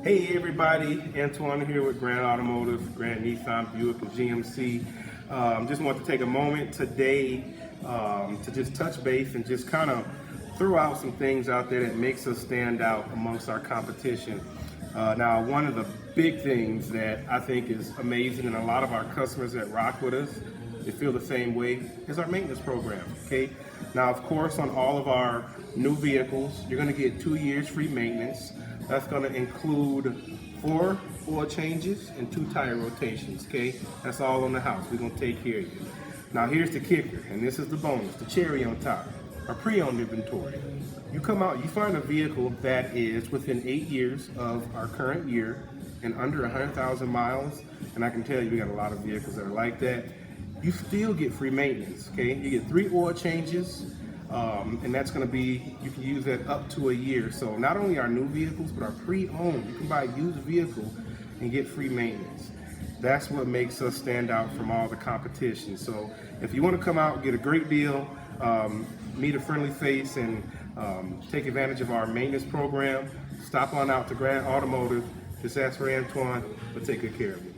Hey everybody, Antoine here with Grand Automotive, Grand Nissan, Buick, and GMC. Just want to take a moment today to just touch base and just kind of throw out some things out there that makes us stand out amongst our competition. Now, one of the big things that I think is amazing, and a lot of our customers that rock with us, they feel the same way, is our maintenance program, okay? Now, of course, on all of our new vehicles, you're gonna get 2 years free maintenance. That's gonna include 4 oil changes and 2 tire rotations, okay? That's all on the house. We're gonna take care of you. Now, here's the kicker, and this is the bonus, the cherry on top, our pre-owned inventory. You come out, you find a vehicle that is within 8 years of our current year and under 100,000 miles, and I can tell you we got a lot of vehicles that are like that, you still get free maintenance, okay? You get 3 oil changes, and that's gonna be, you can use that up to a year. So not only our new vehicles, but our pre-owned, you can buy a used vehicle and get free maintenance. That's what makes us stand out from all the competition. So if you wanna come out and get a great deal, meet a friendly face and take advantage of our maintenance program, stop on out to Grand Automotive, just ask for Antoine, we'll take good care of you.